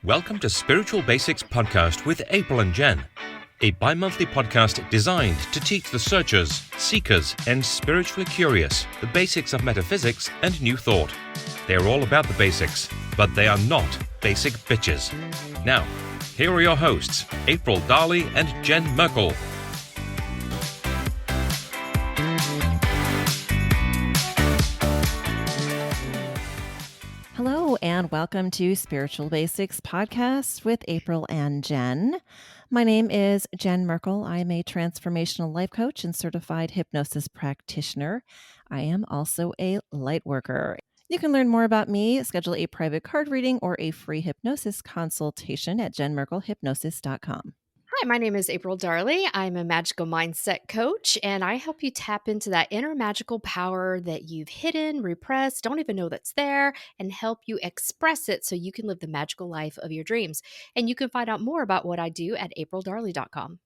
Welcome to Spiritual Basics Podcast with April and Jen, a bi-monthly podcast designed to teach the searchers, seekers, and spiritually curious the basics of metaphysics and new thought. They are all about the basics, but they are not basic bitches. Now, here are your hosts, April Darley and Jen Merkel. Hello and welcome to Spiritual Basics Podcast with April and Jen. My name is Jen Merkel. I am a transformational life coach and certified hypnosis practitioner. I am also a light worker. You can learn more about me, schedule a private card reading or a free hypnosis consultation at jenmerkelhypnosis.com. Hi, my name is April Darley. I'm a magical mindset coach, and I help you tap into that inner magical power that you've hidden, repressed, don't even know that's there, and help you express it so you can live the magical life of your dreams. And you can find out more about what I do at aprildarley.com.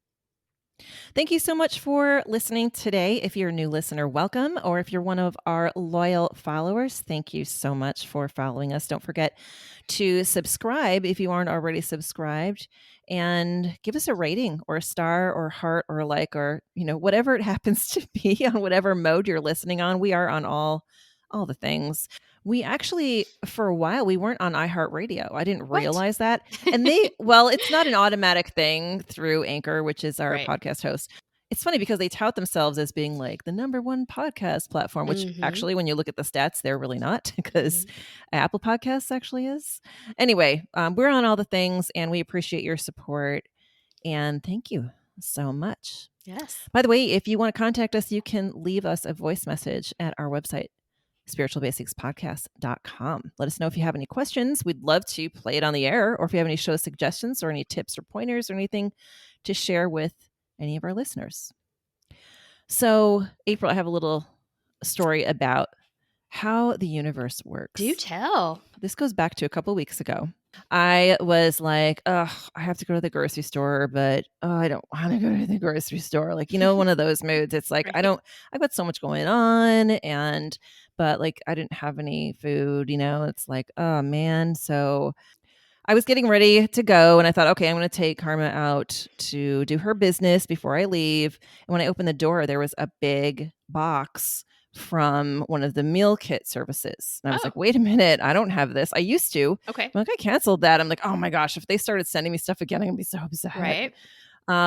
Thank you so much for listening today. If you're a new listener, welcome. Or if you're one of our loyal followers, thank you so much for following us. Don't forget to subscribe if you aren't already subscribed, and give us a rating or a star or heart or like, or, whatever it happens to be on whatever mode you're listening on. We are on all the things. We actually, for a while, we weren't on iHeartRadio. I didn't realize that. And it's not an automatic thing through Anchor, which is our podcast host. It's funny because they tout themselves as being like the number one podcast platform, which actually, when you look at the stats, they're really not, because Apple Podcasts actually is. Anyway, we're on all the things and we appreciate your support. And thank you so much. Yes. By the way, if you want to contact us, you can leave us a voice message at our website, spiritualbasicspodcast.com. Let us know if you have any questions. We'd love to play it on the air, or if you have any show suggestions or any tips or pointers or anything to share with any of our listeners. So, April, I have a little story about how the universe works. Do tell. This goes back to a couple of weeks ago. I was like, I have to go to the grocery store, but I don't want to go to the grocery store. Like, one of those moods. It's like, Right. I've got so much going on, but like, I didn't have any food, it's like, oh man. So I was getting ready to go and I thought, okay, I'm going to take Karma out to do her business before I leave. And when I opened the door, there was a big box from one of the meal kit services. And I was like, wait a minute, I don't have this. I used to. Okay. I'm like, I canceled that. I'm like, oh my gosh, if they started sending me stuff again, I'm going to be so upset. Right.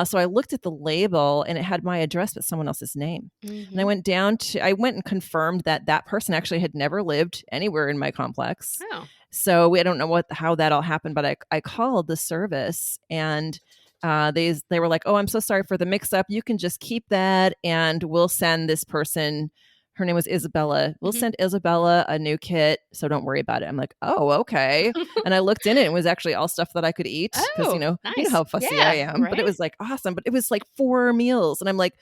So I looked at the label and it had my address, but someone else's name. And I went and confirmed that that person actually had never lived anywhere in my complex. Oh. So I don't know how that all happened, but I called the service and they were like, oh, I'm so sorry for the mix up. You can just keep that and we'll send this person. Her name was Isabella. We'll send Isabella a new kit, so don't worry about it. I'm like, oh, okay. And I looked in it. It was actually all stuff that I could eat because, you know how fussy I am. Right? But it was like awesome. But it was like 4 meals. And I'm like,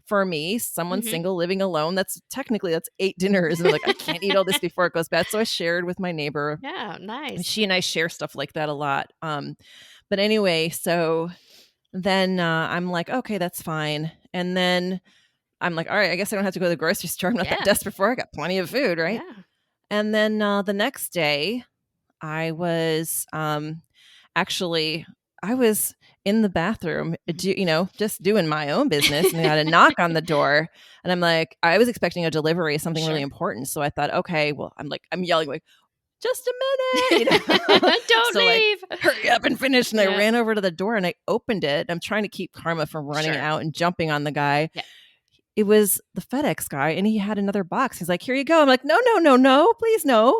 for me, someone single living alone, that's 8 dinners. And I'm like, I can't eat all this before it goes bad. So I shared with my neighbor. Yeah, nice. She and I share stuff like that a lot. But anyway, so then I'm like, okay, that's fine. And then I'm like, all right, I guess I don't have to go to the grocery store. I'm not that desperate for it. I got plenty of food, right? Yeah. And then the next day, I was I was in the bathroom, just doing my own business, and I had a knock on the door. And I'm like, I was expecting a delivery, something really important. So I thought, okay, well, I'm yelling like, just a minute. Don't leave. Like, hurry up and finish. And I ran over to the door and I opened it. I'm trying to keep Karma from running out and jumping on the guy. Yeah. It was the FedEx guy and he had another box. He's like, here you go. I'm like, no, please, no.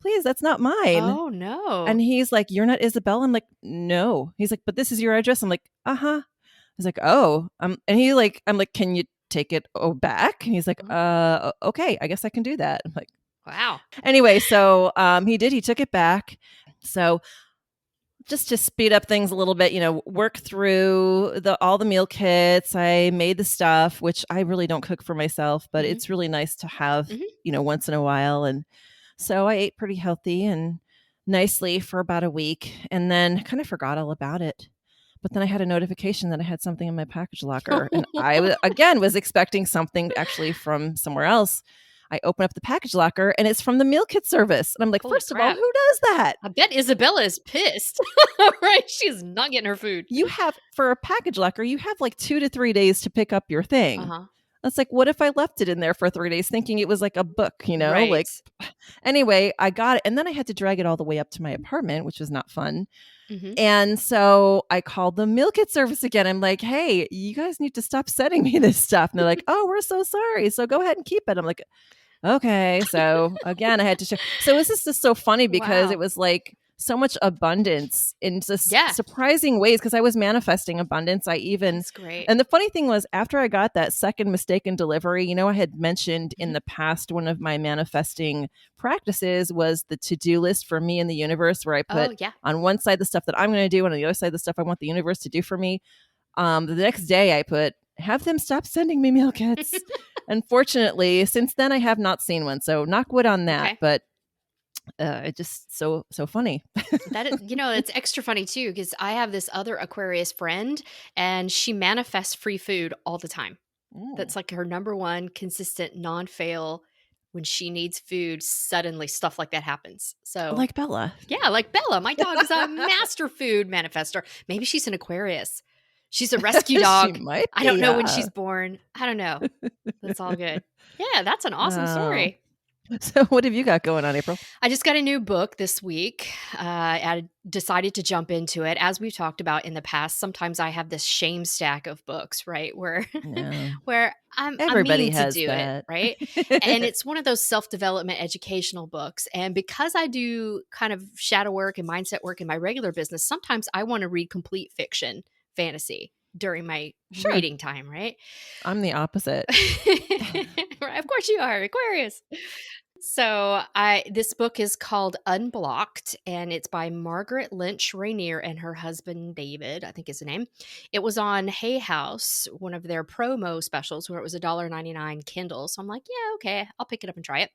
Please, that's not mine. Oh, no. And he's like, you're not Isabella? I'm like, no. He's like, but this is your address. I'm like, uh-huh. He's like, oh. And I'm like, can you take it back? And he's like, okay, I guess I can do that. I'm like, wow. Anyway, so he did. He took it back. So just to speed up things a little bit, work through all the meal kits. I made the stuff, which I really don't cook for myself, but it's really nice to have, once in a while. And so I ate pretty healthy and nicely for about a week and then kind of forgot all about it. But then I had a notification that I had something in my package locker and I, again, was expecting something actually from somewhere else. I open up the package locker and it's from the meal kit service. And I'm like, Holy first of all, crap. who does that? I bet Isabella is pissed. Right? She's not getting her food. You have, for a package locker, you have like 2 to 3 days to pick up your thing. Uh-huh. It's like, what if I left it in there for 3 days thinking it was like a book, Right. Like, anyway, I got it. And then I had to drag it all the way up to my apartment, which was not fun. Mhm. And so I called the meal kit service again. I'm like, hey, you guys need to stop sending me this stuff. And they're like, oh, we're so sorry. So go ahead and keep it. I'm like, okay. So again, I had to show. So this is just so funny because Wow. it was like so much abundance in just Yeah. surprising ways because I was manifesting abundance. That's great. And the funny thing was, after I got that second mistaken delivery, I had mentioned in the past one of my manifesting practices was the to-do list for me in the universe, where I put on one side the stuff that I'm going to do and on the other side the stuff I want the universe to do for me. The next day I put, have them stop sending me meal kits. Unfortunately, since then I have not seen one. So knock wood on that. Okay. But it's just so funny. That is, it's extra funny too, because I have this other Aquarius friend and she manifests free food all the time. That's like her number one consistent non-fail. When she needs food, suddenly stuff like that happens. So like Bella. Yeah, like Bella. My dog is a master food manifester. Maybe she's an Aquarius. She's a rescue dog. She might I don't be, know when she's born. I don't know. That's all good. Yeah, that's an awesome story. So what have you got going on, April? I just got a new book this week. I decided to jump into it. As we've talked about in the past, sometimes I have this shame stack of books, right? Where where I'm meaning to do it, right? And it's one of those self-development educational books. And because I do kind of shadow work and mindset work in my regular business, sometimes I want to read complete fiction, fantasy during my reading time, right? I'm the opposite. Right, of course you are, Aquarius. So this book is called Unblocked, and it's by Margaret Lynch Rainier and her husband David, I think is the name. It was on Hay House, one of their promo specials, where it was $1.99 Kindle. So I'm like, yeah, okay, I'll pick it up and try it,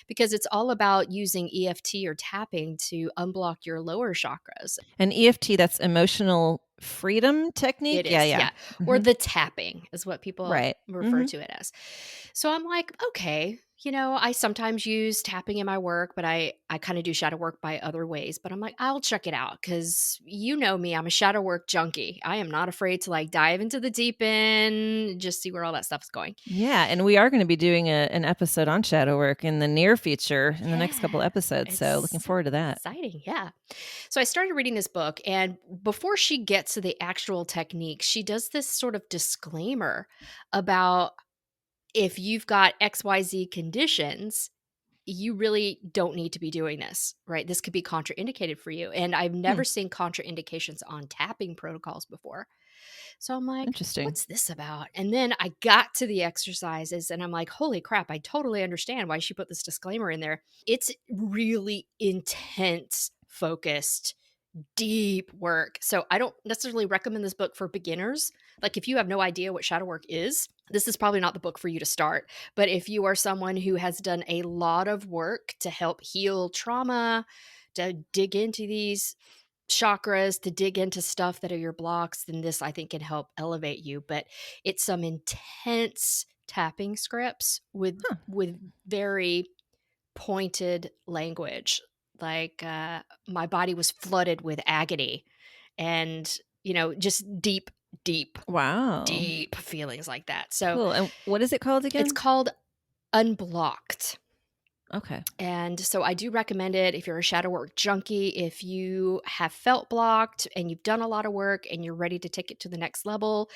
because it's all about using EFT or tapping to unblock your lower chakras. And EFT, that's emotional freedom technique. It is, yeah. Or the tapping is what people refer to it as. So I'm like, okay, I sometimes use tapping in my work, but I kind of do shadow work by other ways. But I'm like, I'll check it out, because you know me, I'm a shadow work junkie. I am not afraid to like dive into the deep end, just see where all that stuff is going. Yeah, and we are going to be doing an episode on shadow work in the near future, in the next couple episodes. So looking forward to that. Exciting, yeah. So I started reading this book, and before she gets to the actual technique, she does this sort of disclaimer about, if you've got XYZ conditions, you really don't need to be doing this, right? This could be contraindicated for you. And I've never seen contraindications on tapping protocols before. So I'm like, interesting. What's this about? And then I got to the exercises and I'm like, holy crap, I totally understand why she put this disclaimer in there. It's really intense, focused, deep work. So I don't necessarily recommend this book for beginners. Like, if you have no idea what shadow work is, this is probably not the book for you to start. But if you are someone who has done a lot of work to help heal trauma, to dig into these chakras, to dig into stuff that are your blocks, then this, I think, can help elevate you. But it's some intense tapping scripts with very pointed language. Like, my body was flooded with agony and, just deep feelings like that. So cool. And what is it called again? It's called Unblocked. Okay. And so I do recommend it if you're a shadow work junkie, if you have felt blocked and you've done a lot of work and you're ready to take it to the next level.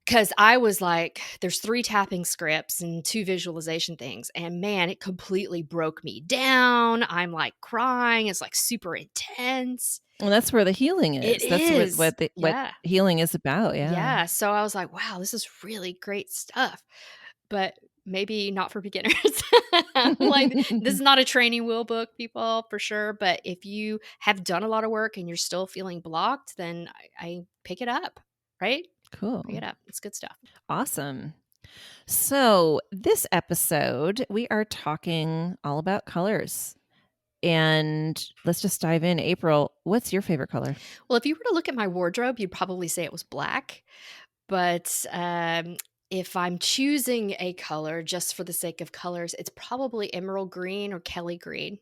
Because I was like, there's 3 tapping scripts and 2 visualization things. And man, it completely broke me down. I'm like crying. It's like super intense. Well, that's where the healing is. That's what healing is about. Yeah. Yeah. So I was like, wow, this is really great stuff. But maybe not for beginners. Like, this is not a training wheel book, people, for sure. But if you have done a lot of work and you're still feeling blocked, then I pick it up, right? Cool. Pick it up. It's good stuff. Awesome. So this episode, we are talking all about colors. And let's just dive in. April, what's your favorite color? Well, if you were to look at my wardrobe, you'd probably say it was black. But if I'm choosing a color just for the sake of colors, it's probably emerald green or Kelly green.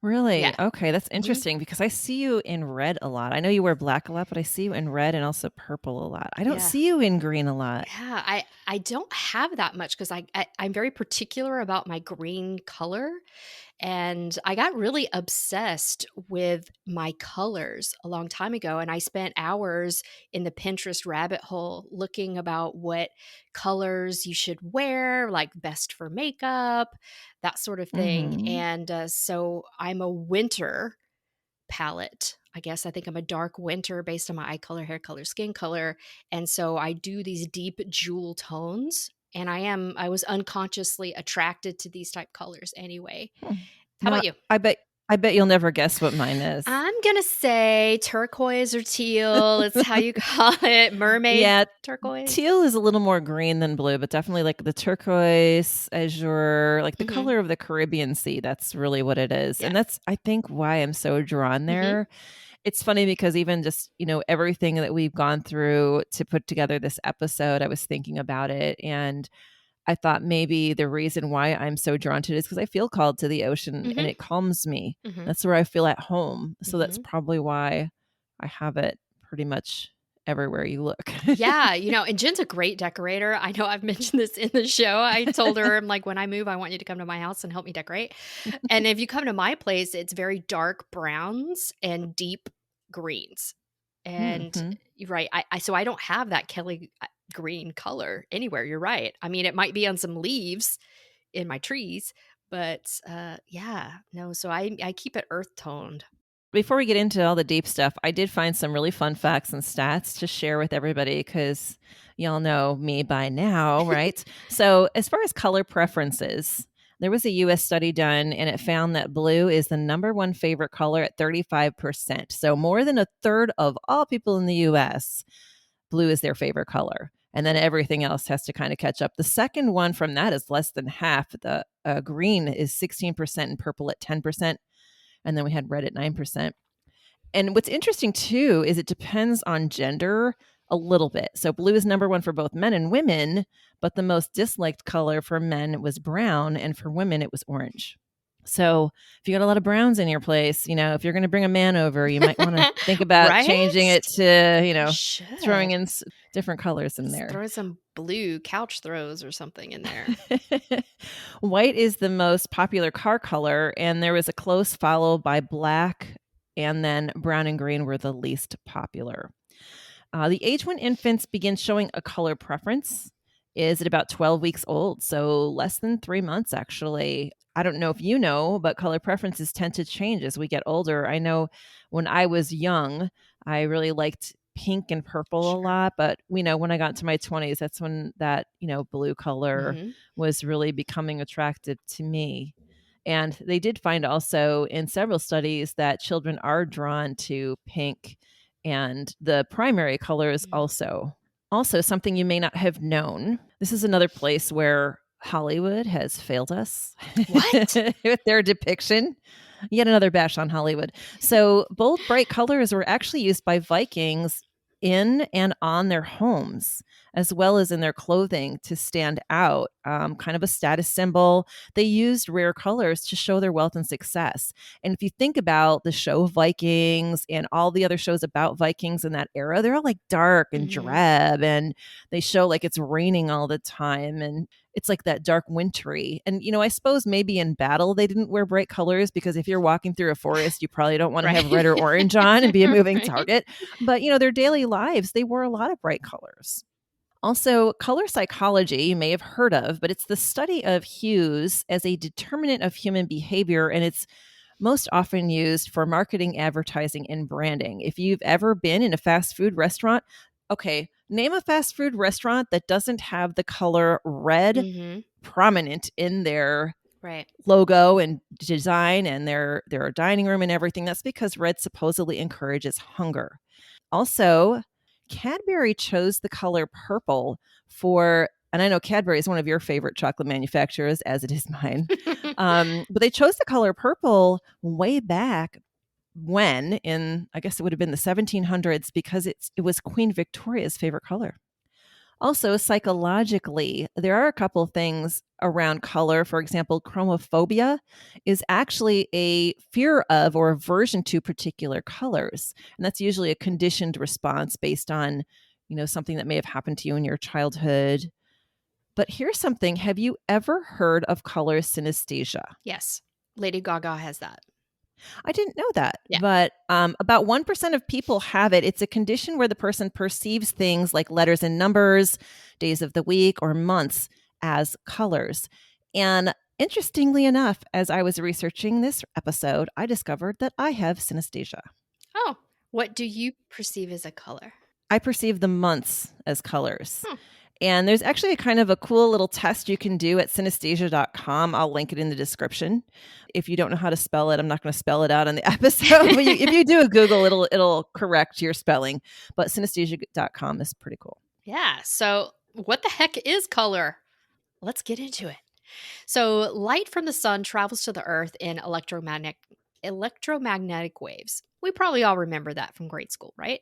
Really? Yeah. Okay, that's Mhm. interesting because I see you in red a lot. I know you wear black a lot, but I see you in red and also purple a lot. I don't Yeah. see you in green a lot. Yeah, I don't have that much because I'm very particular about my green color, and I got really obsessed with my colors a long time ago, and I spent hours in the Pinterest rabbit hole looking about what colors you should wear, like best for makeup, that sort of thing. Mhm. And so I'm a winter palette. I guess I think I'm a dark winter based on my eye color, hair color, skin color. And so I do these deep jewel tones. And I was unconsciously attracted to these type colors anyway. Hmm. How Now, about you? I bet you'll never guess what mine is. I'm gonna say turquoise or teal. It's how you call it. Mermaid Yeah, turquoise. teal is a little more green than blue, but definitely like the turquoise, azure, like the Hmm. color of the Caribbean Sea. That's really what it is. Yeah. And that's, I think, why I'm so drawn Hmm. there. It's funny because even just, everything that we've gone through to put together this episode, I was thinking about it. And I thought maybe the reason why I'm so drawn to it is because I feel called to the ocean and Hmm. it calms me. Hmm. That's where I feel at home. So that's Hmm. probably why I have it pretty much everywhere you look. Yeah, and Jen's a great decorator. I know I've mentioned this in the show. I told her, I'm like, when I move, I want you to come to my house and help me decorate. And if you come to my place, it's very dark browns and deep greens. And Mhm. you're right. So I don't have that Kelly green color anywhere. You're right. I mean, it might be on some leaves in my trees, but yeah, no. So I keep it earth toned. Before we get into all the deep stuff, I did find some really fun facts and stats to share with everybody because y'all know me by now, right? So, as far as color preferences, there was a US study done and it found that blue is the number one favorite color at 35%. So, more than a third of all people in the US, blue is their favorite color. And then everything else has to kind of catch up. The second one from that is less than half. The green is 16% and purple at 10%. And then we had red at 9%. And what's interesting too is it depends on gender a little bit. So blue is number one for both men and women, but the most disliked color for men was brown, and for women it was orange. So if you got a lot of browns in your place, if you're going to bring a man over, you might want to think about changing Right? it to, You throwing should. in different colors in Just there. throw some blue couch throws or something in there. White is the most popular car color, and there was a close follow by black, and then brown and green were the least popular. The age when infants begin showing a color preference is at about 12 weeks old, so less than 3 months, actually. I don't know if you know, but color preferences tend to change as we get older. I know when I was young, I really liked pink and purple a Sure. lot, but when I got to my 20s, that's when that, blue color Mhm. was really becoming attractive to me. And they did find also in several studies that children are drawn to pink and the primary colors Mhm. also. Also, something you may not have known. This is another place where Hollywood has failed us What? with their depiction. Yet another bash on Hollywood. So, bold, bright colors were actually used by Vikings in and on their homes, as well as in their clothing to stand out, kind of a status symbol. They used rare colors to show their wealth and success. And if you think about the show Vikings and all the other shows about Vikings in that era, they're all like dark and Mhm. drab, and they show like it's raining all the time. And it's like that dark wintry. And I suppose maybe in battle they didn't wear bright colors because if you're walking through a forest, you probably don't want to Right. have red or orange on and be a moving Right. target. But their daily lives, they wore a lot of bright colors. Also, color psychology you may have heard of, but it's the study of hues as a determinant of human behavior, and it's most often used for marketing, advertising, and branding. If you've ever been in a fast food restaurant, okay, name a fast food restaurant that doesn't have the color red Mhm. prominent in their Right. logo and design and their dining room and everything. That's because red supposedly encourages hunger. Also, Cadbury chose the color purple for, and I know Cadbury is one of your favorite chocolate manufacturers, as it is mine. But they chose the color purple way back when, in I guess it would have been the 1700s, because it was Queen Victoria's favorite color. Also, psychologically, there are a couple things around color. For example, chromophobia is actually a fear of or aversion to particular colors. And that's usually a conditioned response based on, something that may have happened to you in your childhood. But here's something. Have you ever heard of color synesthesia? Yes. Lady Gaga has that. I didn't know that, Yeah. but about 1% of people have it. It's a condition where the person perceives things like letters and numbers, days of the week, or months as colors. And interestingly enough, as I was researching this episode, I discovered that I have synesthesia. Oh, what do you perceive as a color? I perceive the months as colors. Hmm. And there's actually a kind of a cool little test you can do at synesthesia.com. I'll link it in the description. If you don't know how to spell it, I'm not going to spell it out on the episode. But if you do a Google, it'll correct your spelling. But synesthesia.com is pretty cool. Yeah. So, what the heck is color? Let's get into it. So, light from the sun travels to the earth in electromagnetic waves. We probably all remember that from grade school, right?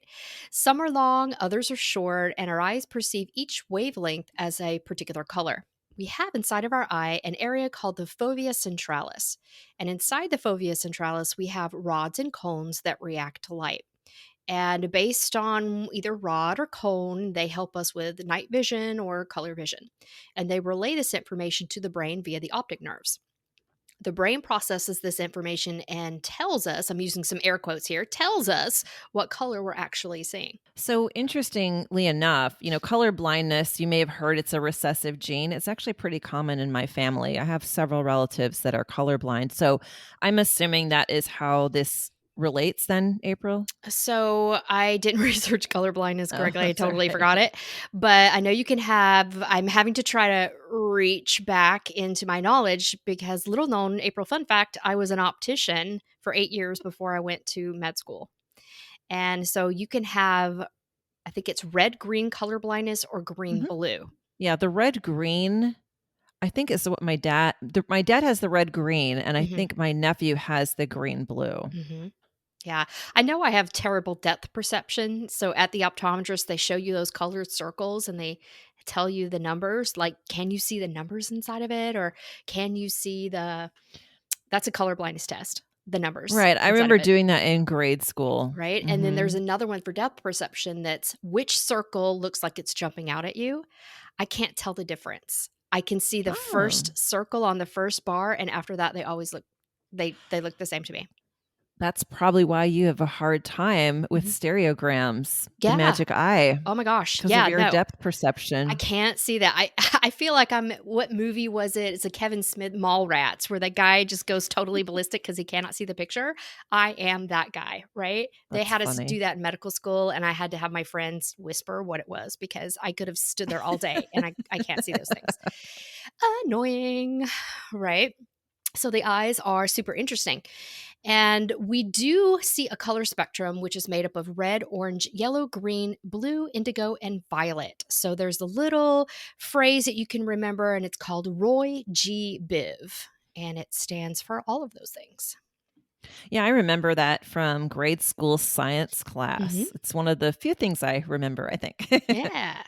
Some are long, others are short, and our eyes perceive each wavelength as a particular color. We have inside of our eye an area called the fovea centralis. And inside the fovea centralis, we have rods and cones that react to light. And based on either rod or cone, they help us with night vision or color vision. And they relay this information to the brain via the optic nerves. The brain processes this information and tells us, I'm using some air quotes here, tells us what color we're actually seeing. So interestingly enough, color blindness, you may have heard it's a recessive gene. It's actually pretty common in my family. I have several relatives that are colorblind. So I'm assuming that is how this relates then, April? So I didn't research color blindness Oh, correctly. I that's all totally right. forgot it. But I know you can I'm having to try to reach back into my knowledge because little known April fun fact, I was an optician for 8 years before I went to med school. And so you can have, I think it's red, green color blindness or green, Mhm. blue. Yeah, the red green, I think is what my dad has the red green, and I Mhm. think my nephew has the green blue. Mhm. Yeah. I know I have terrible depth perception. So at the optometrist, they show you those colored circles and they tell you the numbers. Like, can you see the numbers inside of it? Or can you see that's a color blindness test, the numbers Right, I inside of remember it. doing that in grade school. Right. And then there's Mhm. another one for depth perception that's which circle looks like it's jumping out at you. I can't tell the difference. I can see the Oh, first circle on the first bar. And after that, they always look, they look the same to me. that's probably why you have a hard time with Mhm. stereograms, the Yeah. magic eye, Oh my gosh. because of Yeah. your No. depth I perception. can't see that. I feel like what movie was it? It's a Kevin Smith Mallrats where the guy just goes totally ballistic because he cannot see the picture. I am that guy, right? They That's had us funny. do that in medical school and I had to have my friends whisper what it was because I could have stood there all day and I can't see those things. Annoying, right? So the eyes are super interesting. And we do see a color spectrum, which is made up of red, orange, yellow, green, blue, indigo, and violet. So there's a little phrase that you can remember, and it's called Roy G. Biv. And it stands for all of those things. Yeah, I remember that from grade school science Mhm. class. It's one of the few things I remember, I think. Yeah.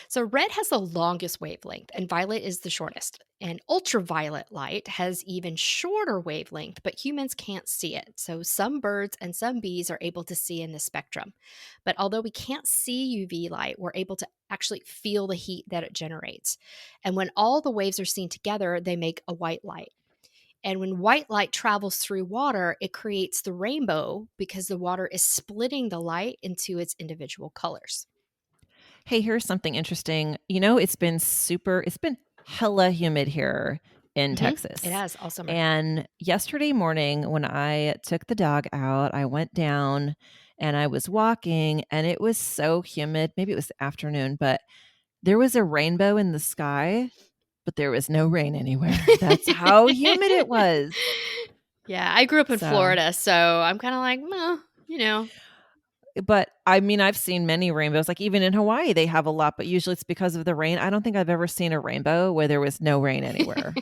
So red has the longest wavelength and violet is the shortest. And ultraviolet light has even shorter wavelength, but humans can't see it. So some birds and some bees are able to see in the spectrum. But although we can't see UV light, we're able to actually feel the heat that it generates. And when all the waves are seen together, they make a white light. And when white light travels through water, it creates the rainbow because the water is splitting the light into its individual colors. Hey, here's something interesting. It's been hella humid here in It Texas. has all summer. And yesterday morning, when I took the dog out, I went down and I was walking, and it was so humid. Maybe it was the afternoon, but there was a rainbow in the sky, but there was no rain anywhere. That's how humid it was. Yeah, I grew up in So, Florida, so I'm kind of like, well, you know. but I mean, I've seen many rainbows. Like even in Hawaii, they have a lot, but usually it's because of the rain. I don't think I've ever seen a rainbow where there was no rain anywhere.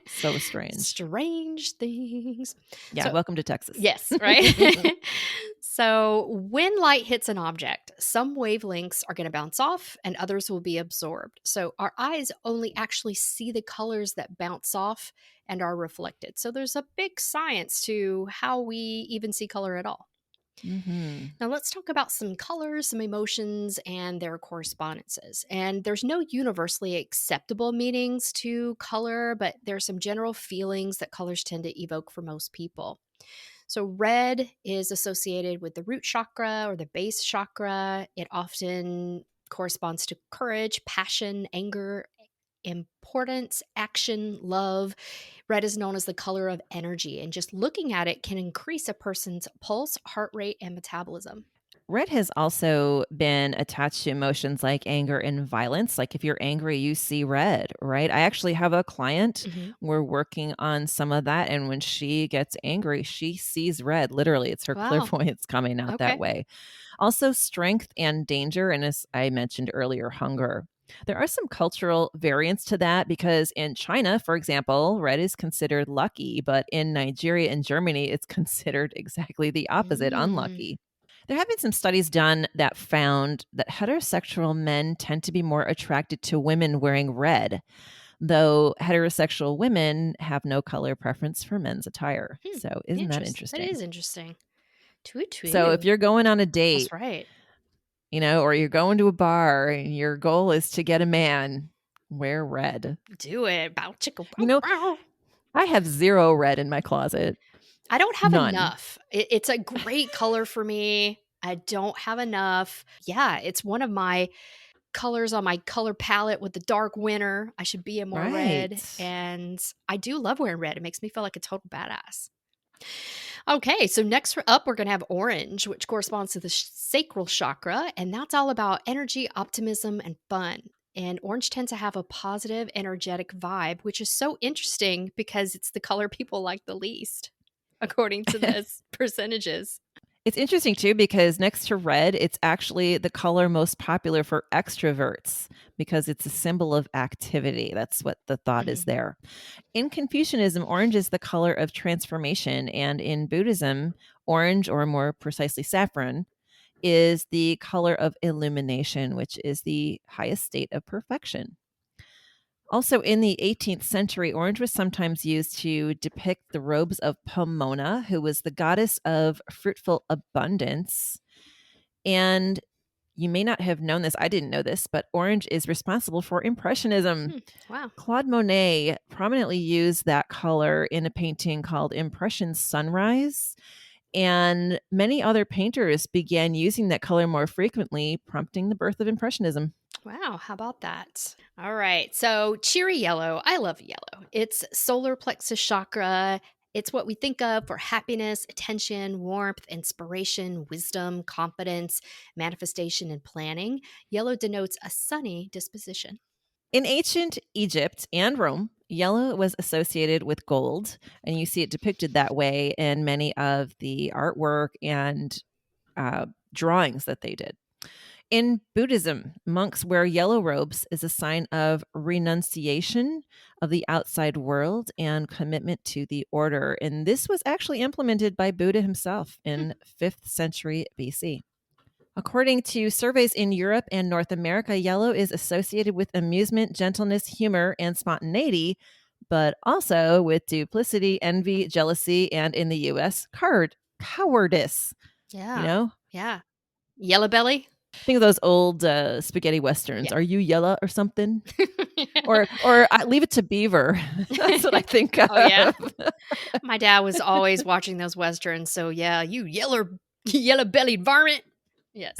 So strange. Strange things. Yeah, So, welcome to Texas. yes, right? So, when light hits an object, some wavelengths are going to bounce off and others will be absorbed. So, our eyes only actually see the colors that bounce off and are reflected. So, there's a big science to how we even see color at all. Mm-hmm. Now, let's talk about some colors, some emotions, and their correspondences. And there's no universally acceptable meanings to color, but there's some general feelings that colors tend to evoke for most people. So, red is associated with the root chakra or the base chakra. It often corresponds to courage, passion, anger, importance, action, love. Red is known as the color of energy, and just looking at it can increase a person's pulse, heart rate, and metabolism. Red has also been attached to emotions like anger and violence. Like if you're angry, you see red, right? I actually have a client. Mhm. We're working on some of that. And when she gets angry, she sees red. Literally, it's her Wow. clairvoyance coming out that Okay. way. Also, strength and danger. And as I mentioned earlier, hunger. There are some cultural variants to that because in China, for example, red is considered lucky, but in Nigeria and Germany, it's considered exactly the opposite, Mm. unlucky. There have been some studies done that found that heterosexual men tend to be more attracted to women wearing red, though heterosexual women have no color preference for men's attire. Hmm. So, isn't that That interesting? is interesting. Tweet So, if tweet. you're going on a That's date, right. or you're going to a bar and your goal is to get a man, wear red. Do it. Bow chicka You bow know, bow. I have zero red in my closet. I don't have None. enough. It's a great color for me. I don't have enough. Yeah, it's one of my colors on my color palette with the dark winter. I should be in more Right. red. And I do love wearing red. It makes me feel like a total badass. Okay, so next up, we're going to have orange, which corresponds to the sacral chakra. And that's all about energy, optimism, and fun. And orange tends to have a positive, energetic vibe, which is so interesting because it's the color people like the least, according to the percentages. It's interesting too because next to red, it's actually the color most popular for extroverts because it's a symbol of activity. That's what the thought is Mhm. there. In Confucianism, orange is the color of transformation. And in Buddhism, orange, or more precisely saffron, is the color of illumination, which is the highest state of perfection. Also, in the 18th century, orange was sometimes used to depict the robes of Pomona, who was the goddess of fruitful abundance. And you may not have known this, I didn't know this, but orange is responsible for Impressionism. Hmm. Wow. Claude Monet prominently used that color in a painting called Impression Sunrise. And many other painters began using that color more frequently, prompting the birth of Impressionism. Wow, how about that? All right. So, cheery yellow. I love yellow. It's solar plexus chakra. It's what we think of for happiness, attention, warmth, inspiration, wisdom, confidence, manifestation, and planning. Yellow denotes a sunny disposition. In ancient Egypt and Rome, yellow was associated with gold, and you see it depicted that way in many of the artwork and drawings that they did. In Buddhism, monks wear yellow robes as a sign of renunciation of the outside world and commitment to the order. And this was actually implemented by Buddha himself Hmm. in 5th century BC. According to surveys in Europe and North America, yellow is associated with amusement, gentleness, humor, and spontaneity, but also with duplicity, envy, jealousy, and in the US, cowardice. You Yeah. know, Yeah. Yellow belly? think of those old spaghetti westerns. Yeah. Are you yella or something? Or Leave It to Beaver. That's what I think Oh, yeah. of. My dad was always watching those westerns. So, yeah, you yellow bellied varmint. Yes.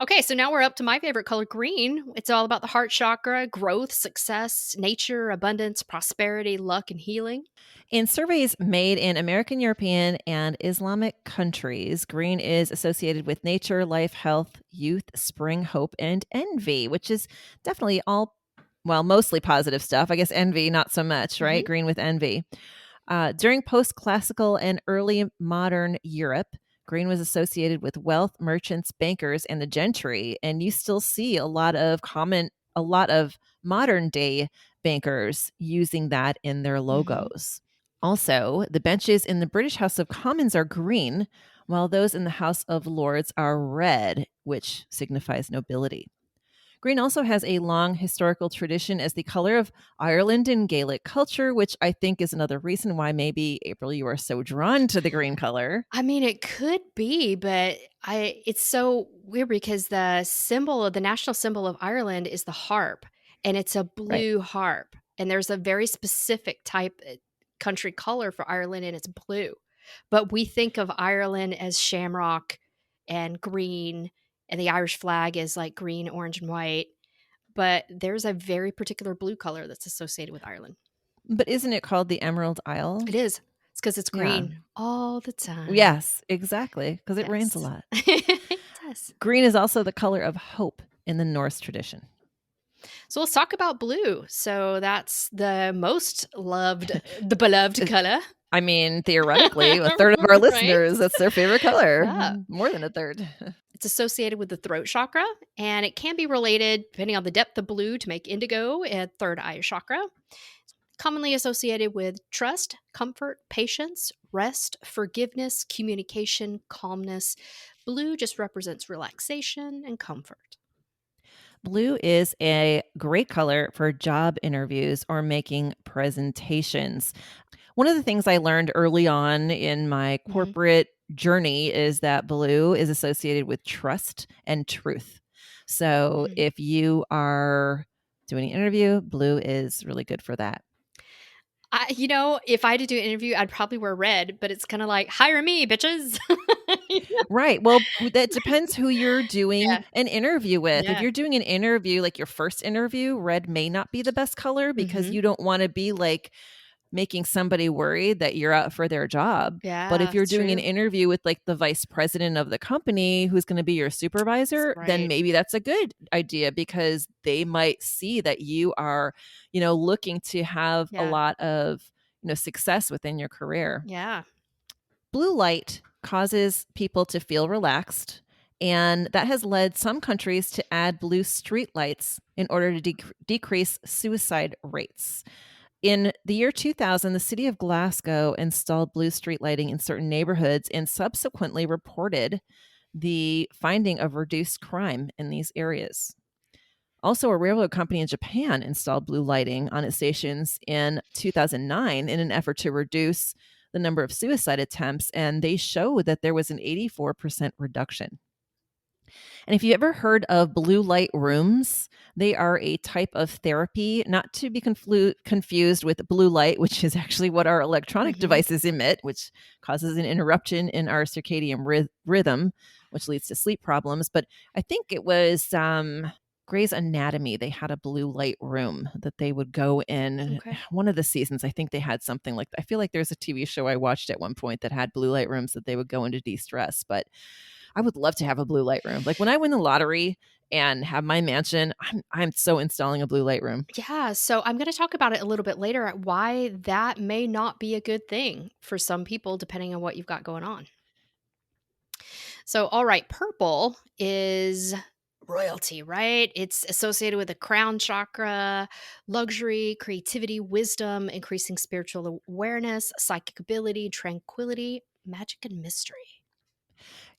Okay, so now we're up to my favorite color, green. It's all about the heart chakra, growth, success, nature, abundance, prosperity, luck, and healing. In surveys made in American, European, and Islamic countries, green is associated with nature, life, health, youth, spring, hope, and envy, which is definitely mostly positive stuff. I guess envy, not so much, right? Hmm. Green with envy. During post classical and early modern Europe, green was associated with wealth, merchants, bankers, and the gentry. And you still see a lot of modern day bankers using that in their Hmm. logos. Also, the benches in the British House of Commons are green, while those in the House of Lords are red, which signifies nobility. Green also has a long historical tradition as the color of Ireland in Gaelic culture, which I think is another reason why maybe, April, you are so drawn to the green color. I mean, it could be, but it's so weird because the national symbol of Ireland is the harp, and it's a Right. blue harp. And there's a very specific type country color for Ireland, and it's blue. But we think of Ireland as shamrock and green, and the Irish flag is like green, orange, and white. But there's a very particular blue color that's associated with Ireland. But isn't it called the Emerald Isle? It is. It's because it's Yeah. green all the time. Yes, exactly, because it rains a Yes. lot. It does. Green is also the color of hope in the Norse tradition. So let's talk about blue. So that's the most loved, the beloved color. I mean, theoretically, a third of our Right? listeners, that's their favorite color. Yeah. More than a third. It's associated with the throat chakra, and it can be related, depending on the depth of blue, to make indigo a third eye chakra. Commonly associated with trust, comfort, patience, rest, forgiveness, communication, calmness. Blue just represents relaxation and comfort. Blue is a great color for job interviews or making presentations. One of the things I learned early on in my Mhm. corporate journey is that blue is associated with trust and truth. So Mhm. if you are doing an interview, blue is really good for that. If I had to do an interview, I'd probably wear red, but it's kind of like, hire me, bitches. Right. Well, that depends who you're doing Yeah. an interview with. If Yeah. you're doing an interview, like your first interview, red may not be the best color because Mhm. you don't want to be like making somebody worried that you're out for their job. But if Yeah, you're it's doing an true. interview with like the vice president of the company who's going to be your supervisor, then Right. maybe that's a good idea because they might see that you are, looking to have a Yeah. lot of, success within your career. Yeah. Blue light causes people to feel relaxed, and that has led some countries to add blue street lights in order to decrease suicide rates. In the year 2000, the city of Glasgow installed blue street lighting in certain neighborhoods and subsequently reported the finding of reduced crime in these areas. Also, a railroad company in Japan installed blue lighting on its stations in 2009 in an effort to reduce the number of suicide attempts, and they showed that there was an 84% reduction. And if you ever heard of blue light rooms, they are a type of therapy, not to be confused with blue light, which is actually what our electronic Mhm. devices emit, which causes an interruption in our circadian rhythm, which leads to sleep problems. But I think it was Grey's Anatomy. They had a blue light room that they would go in. Okay. One of the seasons, I think they had something like I feel like there's a TV show I watched at one point that had blue light rooms that they would go into de-stress. But I would love to have a blue light room. Like when I win the lottery and have my mansion, I'm so installing a blue light room. Yeah, so I'm going to talk about it a little bit later at why that may not be a good thing for some people, depending on what you've got going on. So, all right, purple is royalty, right? It's associated with the crown chakra, luxury, creativity, wisdom, increasing spiritual awareness, psychic ability, tranquility, magic, and mystery.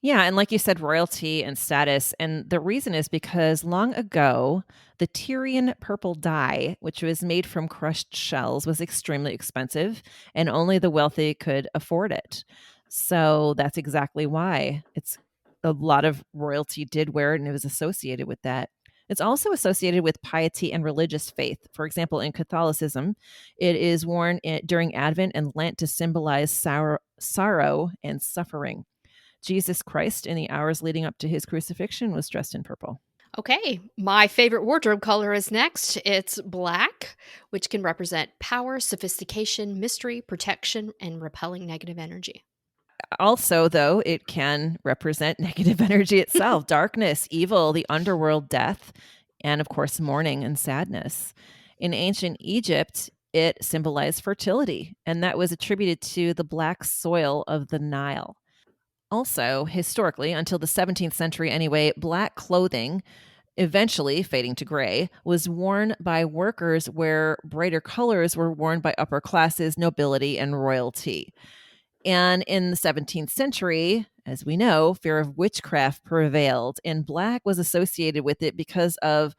Yeah, and like you said, royalty and status. And the reason is because long ago, the Tyrian purple dye, which was made from crushed shells, was extremely expensive, and only the wealthy could afford it. So that's exactly why it's a lot of royalty did wear it, and it was associated with that. It's also associated with piety and religious faith. For example, in Catholicism, it is worn during Advent and Lent to symbolize sorrow and suffering. Jesus Christ, in the hours leading up to his crucifixion, was dressed in purple. Okay, my favorite wardrobe color is next. It's black, which can represent power, sophistication, mystery, protection, and repelling negative energy. Also, though, it can represent negative energy itself, darkness, evil, the underworld, death, and of course, mourning and sadness. In ancient Egypt, it symbolized fertility, and that was attributed to the black soil of the Nile. Also, historically, until the 17th century anyway, black clothing, eventually fading to gray, was worn by workers where brighter colors were worn by upper classes, nobility, and royalty. And in the 17th century, As we know, fear of witchcraft prevailed, and black was associated with it because of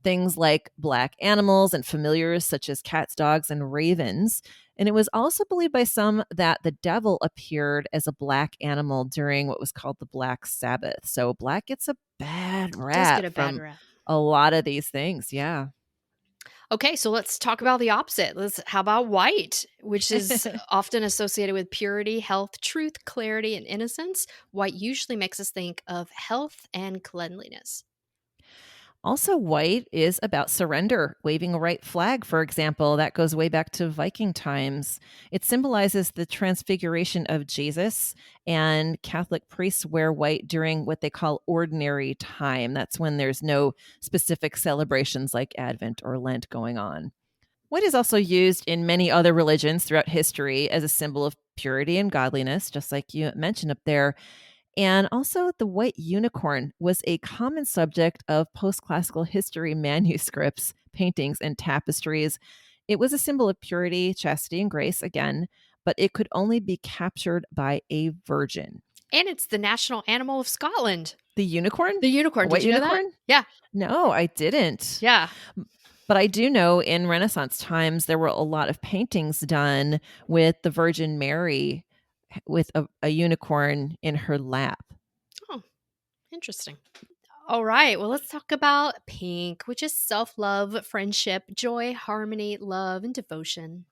things like black animals and familiars such as cats, dogs, and ravens. And it was also believed by some that the devil appeared as a black animal during what was called the Black Sabbath. So black gets a bad Does get rap a bad from rap. a lot of these things. Yeah. Okay, so let's talk about the opposite. How about white, which is often associated with purity, health, truth, clarity, and innocence? White usually makes us think of health and cleanliness. Also, white is about surrender, waving a white flag, for example. That goes way back to Viking times. It symbolizes the transfiguration of Jesus, and Catholic priests wear white during what they call ordinary time. That's when there's no specific celebrations like Advent or Lent going on. White is also used in many other religions throughout history as a symbol of purity and godliness, just like you mentioned up there. And also, the white unicorn was a common subject of post classical history manuscripts, paintings, and tapestries. It was a symbol of purity, chastity, and grace, again, but it could only be captured by a virgin. And it's the national animal of Scotland. The unicorn? The A unicorn. white Did you know that? unicorn? Yeah. No, I didn't. Yeah. But I do know in Renaissance times, there were a lot of paintings done with the Virgin Mary with a unicorn in her lap. Oh, interesting. All right. Well, let's talk about pink, which is self love, friendship, joy, harmony, love, and devotion.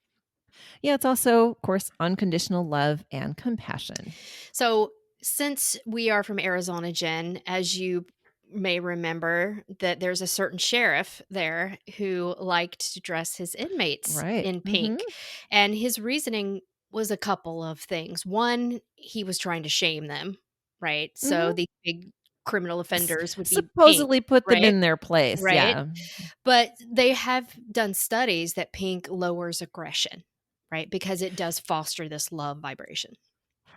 Yeah, it's also, of course, unconditional love and compassion. So, since we are from Arizona, Jen, as you may remember, that there's a certain sheriff there who liked to dress his inmates Right. in Mhm. pink. And his reasoning was a couple of things. One, he was trying to shame them, right? So, Mhm. these big criminal offenders would be pink, Supposedly put them right? in their place, Right. yeah. But they have done studies that pink lowers aggression, right? Because it does foster this love vibration.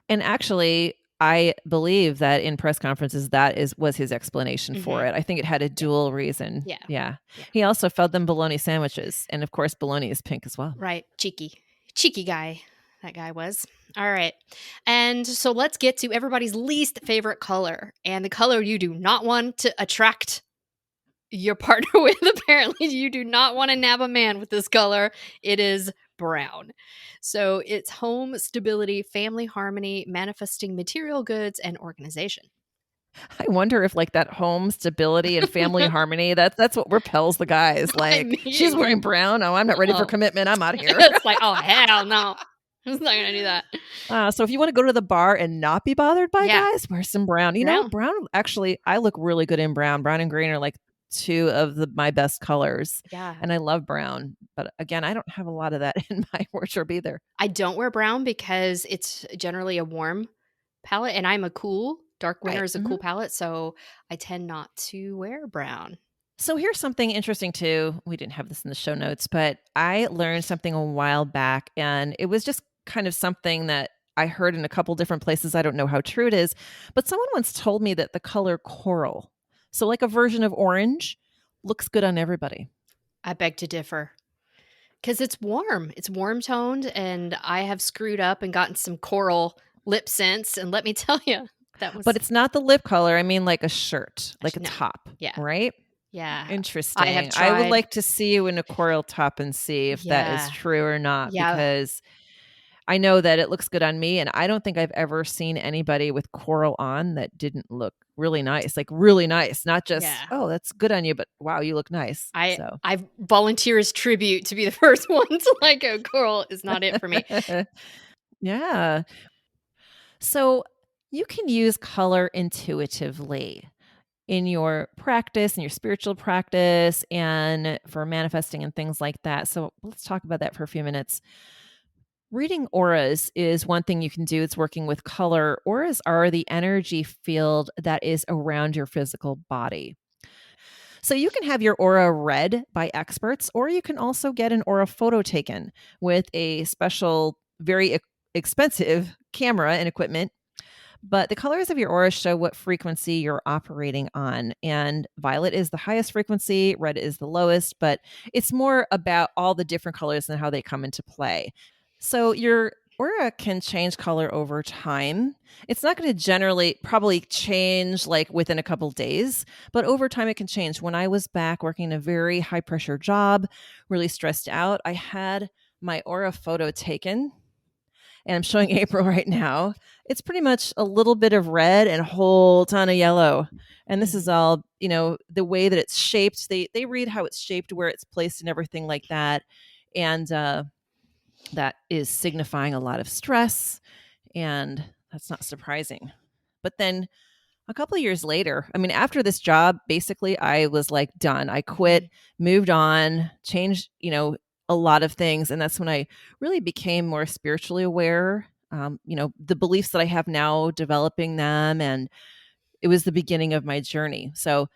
And actually, I believe that in press conferences, that was his explanation for Mhm. it. I think it had a Yeah. dual reason. Yeah. Yeah. Yeah. He also fed them bologna sandwiches, and of course, bologna is pink as well. Right. Cheeky. Cheeky guy. That guy was. All right. And so let's get to everybody's least favorite color and the color you do not want to attract your partner with. Apparently, you do not want to nab a man with this color. It is brown. So it's home, stability, family harmony, manifesting material goods, and organization. I wonder if, like, that home stability and family harmony, that's what repels the guys, I like, "She's mean, wearing brown. Oh, I'm not ready for oh, commitment. I'm out of here." it's like, oh, hell no. I'm not going to do that. So if you wanna go to the bar and not be bothered by Yeah. guys, wear some brown. You know, Brown. brown actually, I look really good in brown. Brown and green are, like, 2 of my best colors, Yeah. and I love brown, but again, I don't have a lot of that in my wardrobe either. I don't wear brown because it's generally a warm palette and I'm a cool. Dark winter Right, is a mhm. cool palette, so I tend not to wear brown. So here's something interesting too. We didn't have this in the show notes, but I learned something a while back, and it was just kind of something that I heard in a couple different places. I don't know how true it is, but someone once told me that the color coral, so like a version of orange, looks good on everybody. I beg to differ because it's warm. It's warm toned, and I have screwed up and gotten some coral lip scents. And let me tell you, that But was it's not the lip color. I mean, like a shirt, like a no. top, Yeah. right? Yeah. I have Interesting. I would tried. like to see you in a coral top and see if that is Yeah. true or not, Yeah. because I know that it looks good on me, and I don't think I've ever seen anybody with coral on that didn't look really nice, like really nice, not just, Yeah. "Oh, that's good on you," but, "Wow, you look nice." I So I volunteer as tribute to be the first one to like go, coral is not it for me. Yeah. So you can use color intuitively in your practice, in your spiritual practice, and for manifesting and things like that. So let's talk about that for a few minutes. Reading auras is one thing you can do. It's working with color. Auras are the energy field that is around your physical body. So you can have your aura read by experts, or you can also get an aura photo taken with a special, very expensive camera and equipment. But the colors of your aura show what frequency you're operating on. And violet is the highest frequency, red is the lowest, but it's more about all the different colors and how they come into play. So your aura can change color over time. It's not going to generally probably change like within a couple days, but over time it can change. When I was back working a very high pressure job, really stressed out, I had my aura photo taken, and I'm showing April right now. It's pretty much a little bit of red and a whole ton of yellow. And this is Mhm. all, the way that it's shaped. They read how it's shaped, where it's placed, and everything like that. And that is signifying a lot of stress, and that's not surprising. But then a couple of years later, I mean, after this job, basically, I was like done. I quit, Mhm. moved on, changed, a lot of things. And that's when I really became more spiritually aware. The beliefs that I have now, developing them, and it was the beginning of my journey. So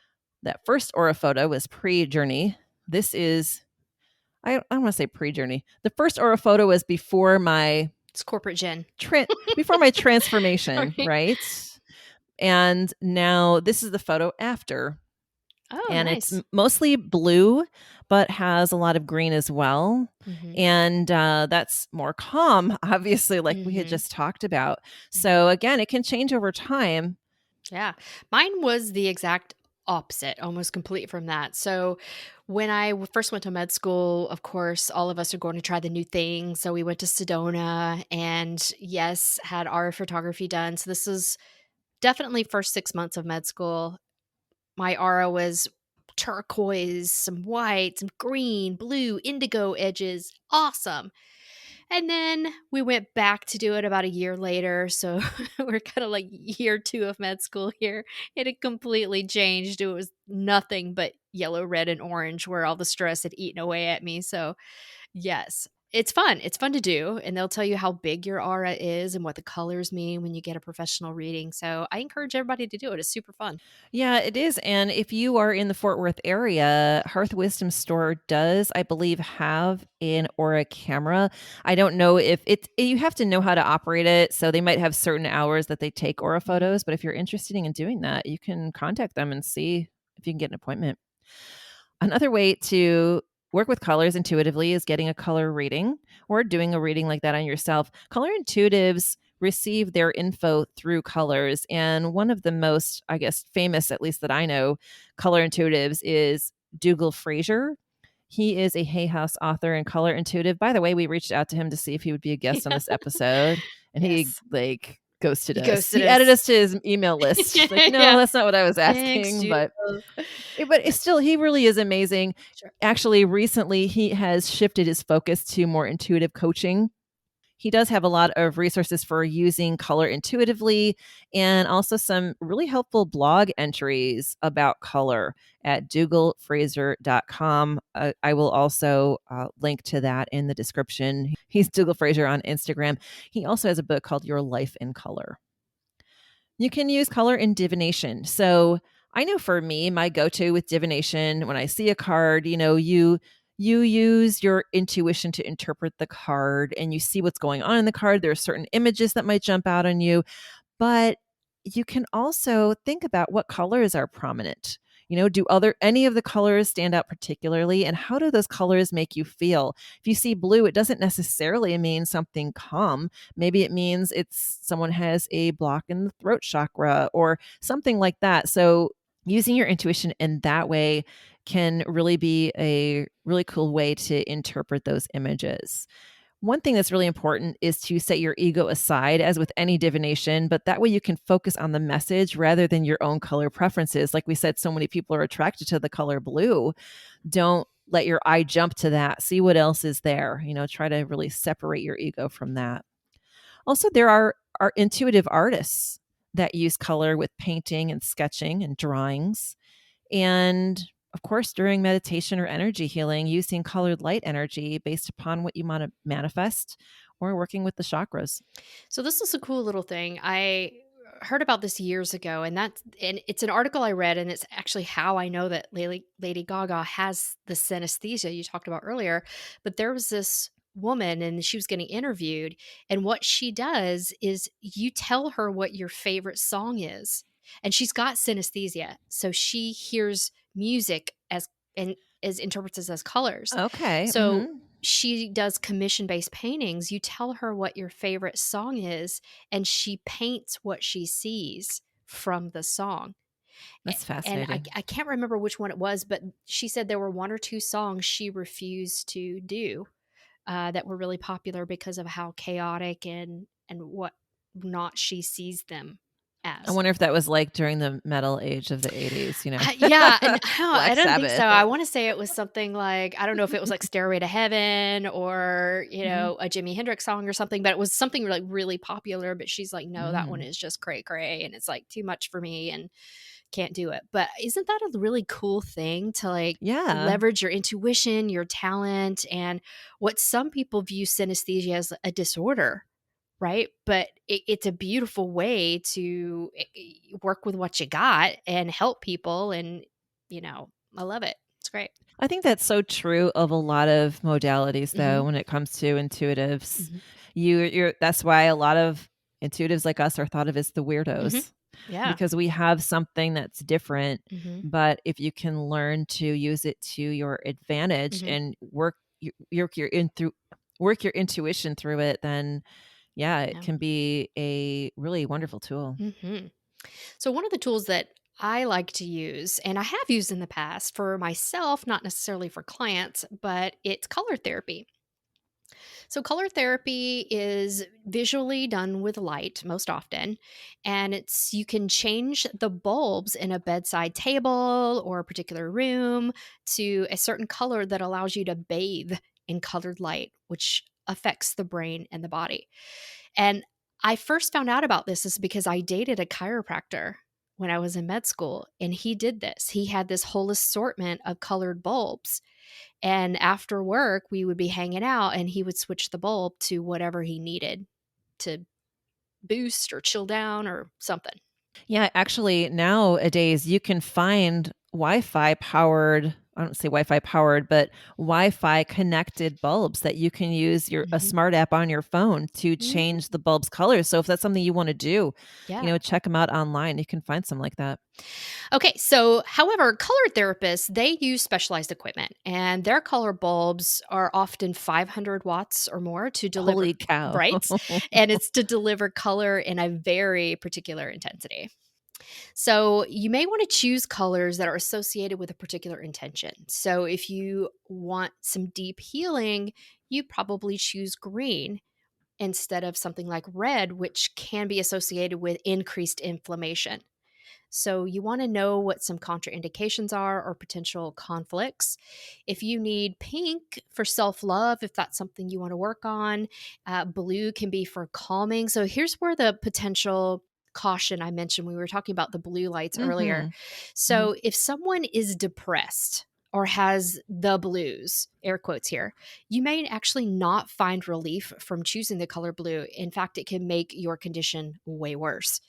that first aura photo was pre journey. This is, I don't want to say pre journey. The first aura photo was before my It's corporate Jen. before my transformation, Sorry. right? And now this is the photo after. Oh, And it's nice. mostly blue, but has a lot of green as well. Mhm. And that's more calm, obviously, like we had Mhm. just talked about. So, Mhm. again, it can change over time. Yeah. Mine was the exact opposite, almost complete from that. So, when I first went to med school, of course, all of us are going to try the new thing. So, we went to Sedona and, yes, had our photography done. So, this is definitely first 6 months of med school. My aura was turquoise, some white, some green, blue, indigo edges. Awesome. And then we went back to do it about a year later. So we're kind of like year 2 of med school here. It had completely changed. It was nothing but yellow, red, and orange where all the stress had eaten away at me. So, yes, it's fun. It's fun to do. And they'll tell you how big your aura is and what the colors mean when you get a professional reading. So I encourage everybody to do it. It's super fun. Yeah, it is. And if you are in the Fort Worth area, Hearth Wisdom Store does, I believe, have an Aura camera. I don't know if you have to know how to operate it. So they might have certain hours that they take Aura Mhm. photos. But if you're interested in doing that, you can contact them and see if you can get an appointment. Another way to work with colors intuitively is getting a color reading or doing a reading like that on yourself. Color intuitives receive their info through colors. And one of the most, I guess, famous, at least that I know, color intuitives is Dougal Fraser. He is a Hay House author and color intuitive. By the way, we reached out to him to see if he would be a guest on Yeah. this episode, and he Yes. like ghosted You us. ghosted He added us. us to his email list. He's like, no, Yeah. that's not what I was Thanks, asking, Jude. but but it's still, he really is amazing. Sure. Actually, recently he has shifted his focus to more intuitive coaching. He does have a lot of resources for using color intuitively, and also some really helpful blog entries about color at dougalfraser.com. I will also link to that in the description. He's Dougal Fraser on Instagram. He also has a book called Your Life in Color. You can use color in divination. So I know for me, my go-to with divination, when I see a card, you use your intuition to interpret the card, and you see what's going on in the card. There are certain images that might jump out on you, but you can also think about what colors are prominent. Do any of the colors stand out particularly, and how do those colors make you feel? If you see blue, it doesn't necessarily mean something calm. Maybe it means it's someone has a block in the throat chakra or something like that. So using your intuition in that way can really be a really cool way to interpret those images. One thing that's really important is to set your ego aside, as with any divination, but that way you can focus on the message rather than your own color preferences. Like we said, so many people are attracted to the color blue. Don't let your eye jump to that. See what else is there. Try to really separate your ego from that. Also, there are intuitive artists that use color with painting and sketching and drawings. And of course, during meditation or energy healing, using colored light energy based upon what you want to manifest, or working with the chakras. So this is a cool little thing. I heard about this years ago, and it's an article I read, and it's actually how I know that Lady Gaga has the synesthesia you talked about earlier. But there was this woman, and she was getting interviewed, and what she does is you tell her what your favorite song is, and she's got synesthesia, so she hears music as and is interprets it as colors. Okay. So she does commission-based paintings, you tell her what your favorite song is, and she paints what she sees from the song. That's And I, fascinating. I can't remember which one it was, but she said there were one or two songs she refused to do that were really popular because of how chaotic and what not she sees them I as. wonder if that was like during the metal age of the 80s, Yeah, and I Black don't think so. Sabbath. I wanna say it was something like I don't know if it was like Stairway to Heaven or, Mhm. a Jimi Hendrix song or something, but it was something like really popular, but she's like, "No, that one Mm. is just cray cray, and it's, like, too much for me and can't do it." But isn't that a really cool thing to, like, Yeah. leverage your intuition, your talent, and what some people view synesthesia as a disorder, right? But it's a beautiful way to work with what you got and help people. And, I love it. It's great. I think that's so true of a lot of modalities, though, Hmm. when it comes to intuitives. Hmm. You're that's why a lot of intuitives like us are thought of as the Hmm. weirdos Yeah. because we have something that's different. Hmm. But if you can learn to use it to your advantage Hmm. and work your intuition through it, then yeah, it Yeah. can be a really wonderful tool. Hmm. So, one of the tools that I like to use, and I have used in the past for myself, not necessarily for clients, but it's color therapy. So, color therapy is visually done with light most often, and you can change the bulbs in a bedside table or a particular room to a certain color that allows you to bathe in colored light, which affects the brain and the body. And I first found out about this is because I dated a chiropractor when I was in med school, and he did this. He had this whole assortment of colored bulbs, and after work, we would be hanging out and he would switch the bulb to whatever he needed to boost or chill down or something. Yeah, actually, nowadays you can find Wi-Fi powered, I don't say Wi-Fi powered, but Wi-Fi connected bulbs that you can use a Mhm. smart app on your phone to change Mm, the bulb's colors. So if that's something you want to do, yeah. check them out online. You can find some like that. Okay, so however, color therapists, they use specialized equipment and their color bulbs are often 500 watts or more to deliver, Holy cow. right? And it's to deliver color in a very particular intensity. So you may want to choose colors that are associated with a particular intention. So if you want some deep healing, you probably choose green instead of something like red, which can be associated with increased inflammation. So, you want to know what some contraindications are or potential conflicts. If you need pink for self love, if that's something you want to work on, blue can be for calming. So, here's where the potential caution I mentioned. We were talking about the blue lights earlier. Mhm. Mhm. So, if someone is depressed, or has the blues, air quotes here, you may actually not find relief from choosing the color blue. In fact, it can make your condition way worse.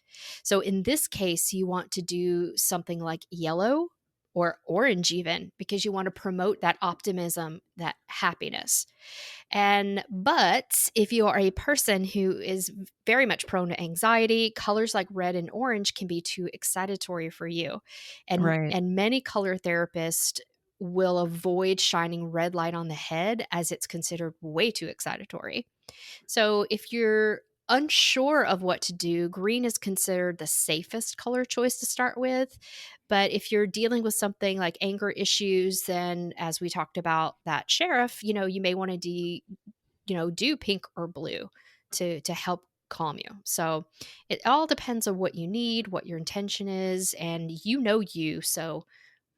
So in this case, you want to do something like yellow or orange, even because you want to promote that optimism, that happiness. But if you are a person who is very much prone to anxiety, colors like red and orange can be too excitatory for you. Right. And many color therapists will avoid shining red light on the head as it's considered way too excitatory. So if you're unsure of what to do, green is considered the safest color choice to start with. But if you're dealing with something like anger issues, then as we talked about that sheriff, you may want to do pink or blue to help calm you. So it all depends on what you need, what your intention is, and you, so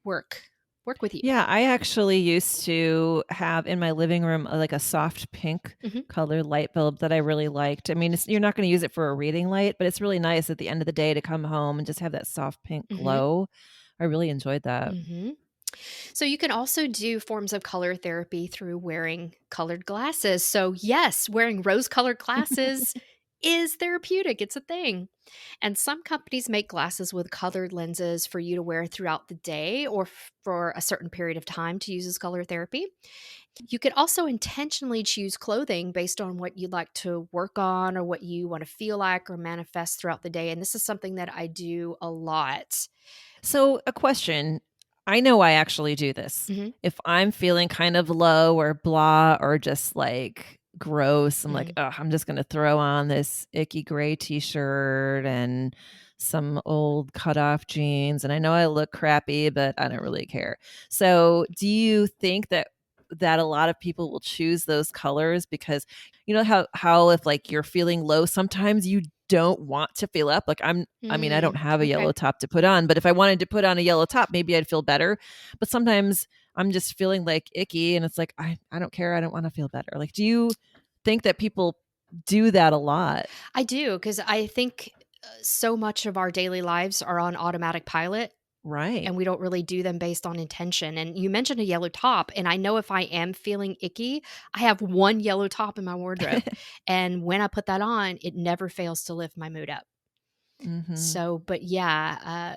work work with you. Yeah, I actually used to have in my living room, like a soft pink Mhm. colored light bulb that I really liked. I mean, you're not going to use it for a reading light, but it's really nice at the end of the day to come home and just have that soft pink Mhm. glow. I really enjoyed that. Mhm. So you can also do forms of color therapy through wearing colored glasses. So yes, wearing rose-colored glasses is therapeutic. It's a thing. And some companies make glasses with colored lenses for you to wear throughout the day or for a certain period of time to use as color therapy. You could also intentionally choose clothing based on what you'd like to work on or what you want to feel like or manifest throughout the day. And this is something that I do a lot. So, a question. I know I actually do this. Mhm, If I'm feeling kind of low or blah or just like gross, I'm like, mhm, oh, I'm just going to throw on this icky gray t shirt and some old cut off jeans. And I know I look crappy, but I don't really care. So, do you think that a lot of people will choose those colors because you know how if like you're feeling low sometimes you don't want to feel up like I mean I don't have a okay. yellow top to put on, but if I wanted to put on a yellow top maybe I'd feel better. But sometimes I'm just feeling like icky and it's like I don't care, I don't want to feel better. Like do you think that people do that a lot? I do, because I think, so much of our daily lives are on automatic pilot, Right. and we don't really do them based on intention. And you mentioned a yellow top, and I know if I am feeling icky, I have one yellow top in my wardrobe, and when I put that on, it never fails to lift my mood up. Mhm. So, but yeah,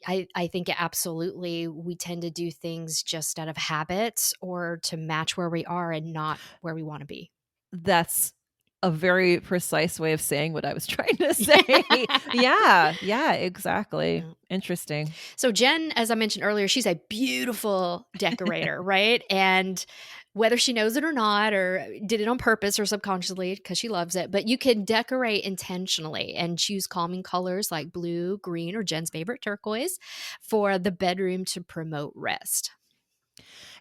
I think absolutely we tend to do things just out of habit or to match where we are and not where we want to be. That's a very precise way of saying what I was trying to say. Yeah, yeah, exactly. Yeah. Interesting. So Jen, as I mentioned earlier, she's a beautiful decorator, right? And whether she knows it or not, or did it on purpose or subconsciously because she loves it, but you can decorate intentionally and choose calming colors like blue, green, or Jen's favorite turquoise for the bedroom to promote rest.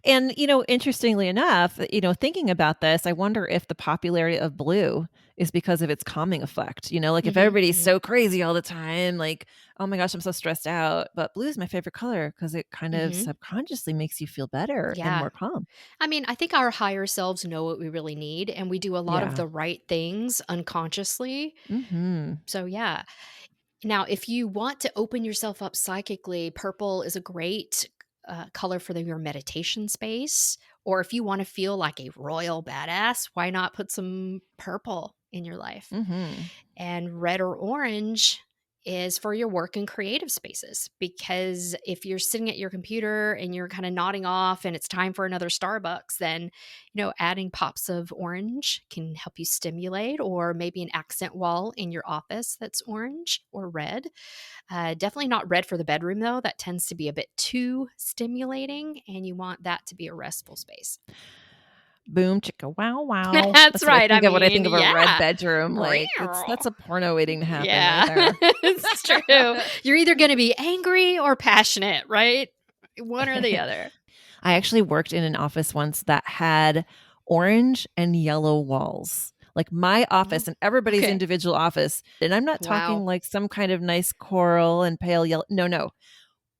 And, interestingly enough, thinking about this, I wonder if the popularity of blue is because of its calming effect. Like if Hmm, everybody's hmm, so crazy all the time, like, oh my gosh, I'm so stressed out. But blue is my favorite color because it kind of hmm. subconsciously makes you feel better and Yeah. more calm. I mean, I think our higher selves know what we really need, and we do a lot of Yeah. the right things unconsciously. Hmm. So, yeah. Now, if you want to open yourself up psychically, purple is a great color for your meditation space. Or if you want to feel like a royal badass, why not put some purple in your life? Hmm. And red or orange is for your work and creative spaces. Because if you're sitting at your computer and you're kind of nodding off and it's time for another Starbucks, then, adding pops of orange can help you stimulate, or maybe an accent wall in your office that's orange or red. Definitely not red for the bedroom, though. That tends to be a bit too stimulating, and you want that to be a restful space. Boom, chicka, wow, wow. That's That's what I right. I think of when I mean, think of a red yeah. bedroom. Like that's a porno waiting to happen right Yeah, there. it's true. You're either gonna be angry or passionate, right? One or the other. I actually worked in an office once that had orange and yellow walls. Like my Oh, office and everybody's okay. individual office. And I'm not talking Wow. like some kind of nice coral and pale yellow. No, no.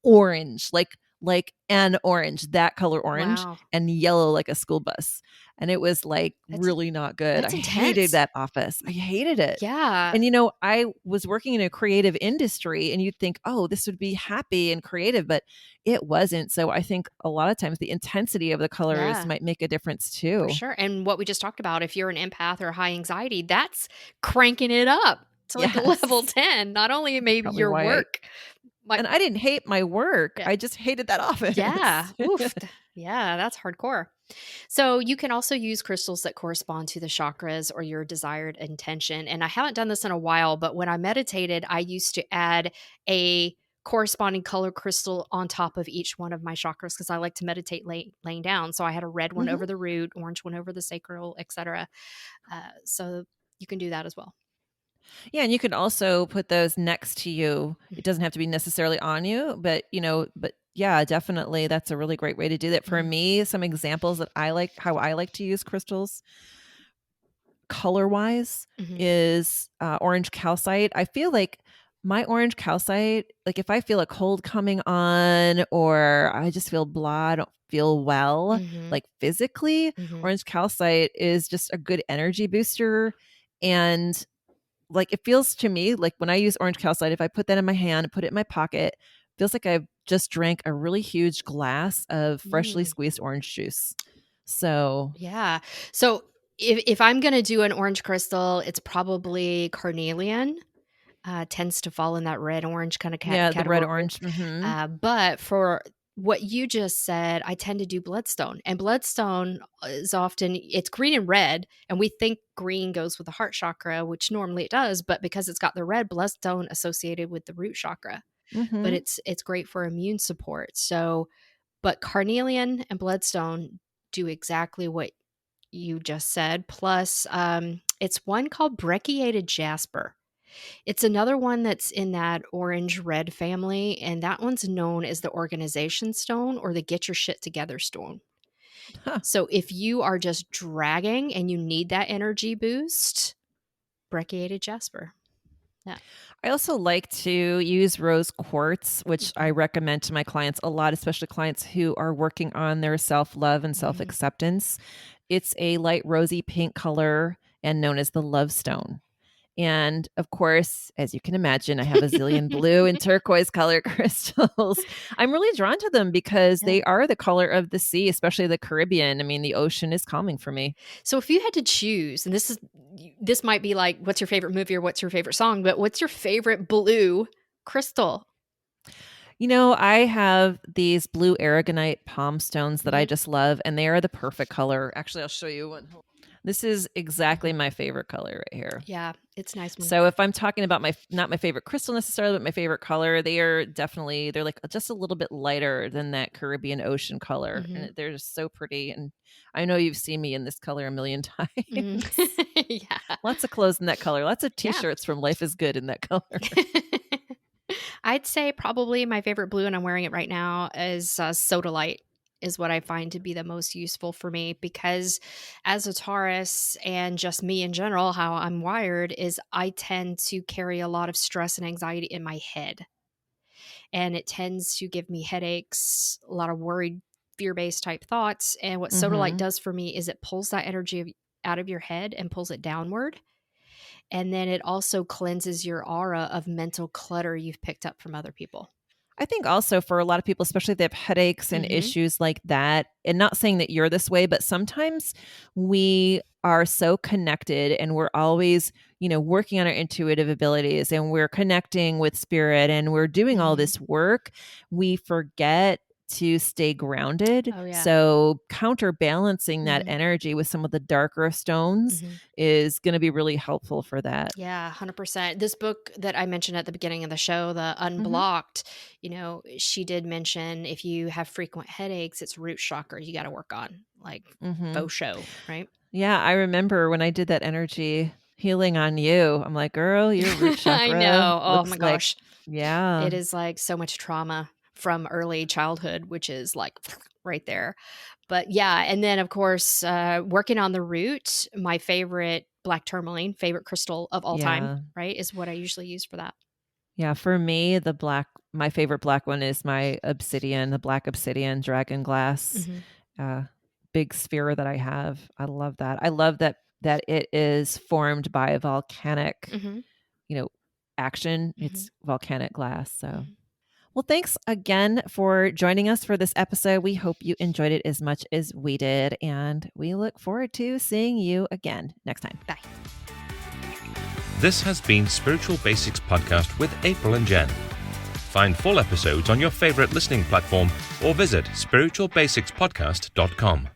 Orange, like an orange, that color orange, Wow. and yellow like a school bus. And it was like That's really not good. I that's hated intense. that office. I hated it. Yeah. And I was working in a creative industry and you'd think, "Oh, this would be happy and creative," but it wasn't. So I think a lot of times the intensity of the colors Yeah, might make a difference for too. sure. And what we just talked about, if you're an empath or high anxiety, that's cranking it up to like level Yes. 10. Not only maybe Probably your why work might. and I didn't hate my work. Yeah. I just hated that Yeah. office. Oof. Yeah, that's hardcore. So you can also use crystals that correspond to the chakras or your desired intention. And I haven't done this in a while, but when I meditated, I used to add a corresponding color crystal on top of each one of my chakras because I like to meditate laying down. So I had a red one Mhm. over the root, orange one over the sacral, etc. So you can do that as well. Yeah, and you could also put those next to you. It doesn't have to be necessarily on you, but yeah, definitely that's a really great way to do that. For Mhm. me, some examples that I like how I like to use crystals color wise Mhm. is orange calcite. I feel like my orange calcite, like if I feel a cold coming on or I just feel blah, I don't feel well, Mhm. like physically, Mhm. orange calcite is just a good energy booster. And like, it feels to me like when I use orange calcite, if I put that in my hand, put it in my pocket, feels like I've just drank a really huge glass of freshly Mm. squeezed orange juice. So, Yeah. So if I'm gonna do an orange crystal, it's probably carnelian. Tends to fall in that red orange kind of yeah, the red category. orange. Mhm. But for what you just said, I tend to do bloodstone, and bloodstone is often it's green and red, and we think green goes with the heart chakra, which normally it does, but because it's got the red bloodstone associated with the root chakra. but Mm-hmm. it's great for immune support. So, but carnelian and bloodstone do exactly what you just said. Plus, it's one called brecciated jasper. It's another one that's in that orange red family, and that one's known as the organization stone or the get your shit together stone. Huh. So if you are just dragging and you need that energy boost, brecciated jasper. Yeah. I also like to use rose quartz, which I Mhm. recommend to my clients a lot, especially clients who are working on their self love and self Mhm. acceptance. It's a light rosy pink color and known as the love stone. And of course, as you can imagine, I have a zillion blue and turquoise color crystals. I'm really drawn to them because Yeah. they are the color of the sea, especially the Caribbean. I mean, the ocean is calming for me. So if you had to choose, and this might be like what's your favorite movie or what's your favorite song, but what's your favorite blue crystal? I have these blue aragonite palm stones that I Mhm. just love, and they are the perfect color. Actually, I'll show you one. This is exactly Mhm. my favorite color right here. Yeah, it's a nice one. So if I'm talking about not my favorite crystal necessarily, but my favorite color, they're like just a little bit lighter than that Caribbean ocean color. Mhm. And they're just so pretty. And I know you've seen me in this color a million Mhm. times. Yeah. Lots of clothes in that color. Lots of Yeah. t-shirts from Life is Good in that color. I'd say probably my favorite blue, and I'm wearing it right now, is sodalite. Is what I find to be the most useful for me because, as a Taurus and just me in general, how I'm wired is I tend to carry a lot of stress and anxiety in my head, and it tends to give me headaches, a lot of worried, fear based type thoughts. And what sodalite Mhm. does for me is it pulls that energy out of your head and pulls it downward. And then it also cleanses your aura of mental clutter you've picked up from other people. I think also for a lot of people, especially if they have headaches and Mhm. issues like that, and not saying that you're this way, but sometimes we are so connected and we're always, working on our intuitive abilities and we're connecting with spirit and we're doing all Mhm. this work. We forget to stay grounded. Oh, yeah. So counterbalancing that Mhm. energy with some of the darker stones Mhm. is going to be really helpful for that. Yeah, 100%. This book that I mentioned at the beginning of the show, The Hmm. Unblocked, she did mention if you have frequent headaches, it's root chakra you gotta work on, like, Hmm. faux show, right? Yeah, I remember when I did that energy healing on you, I'm like, "Girl, your root I chakra know. Oh looks my like." gosh. Yeah. It is, like, so much trauma from early childhood, which is, like, right there. But, yeah, and then, of course, working on the root, my favorite black tourmaline, favorite crystal of all time, Yeah. right, is what I usually use for that. Yeah, for me, my favorite black one is my obsidian, the black obsidian dragon glass, Mhm. uh, big sphere that I have. I love that. I love that it is formed by volcanic, Mhm. you know, action. Mhm. It's volcanic glass, so. Mhm. Well, thanks again for joining us for this episode. We hope you enjoyed it as much as we did, and we look forward to seeing you again next time. Bye. This has been Spiritual Basics Podcast with April and Jen. Find full episodes on your favorite listening platform or visit spiritualbasicspodcast.com.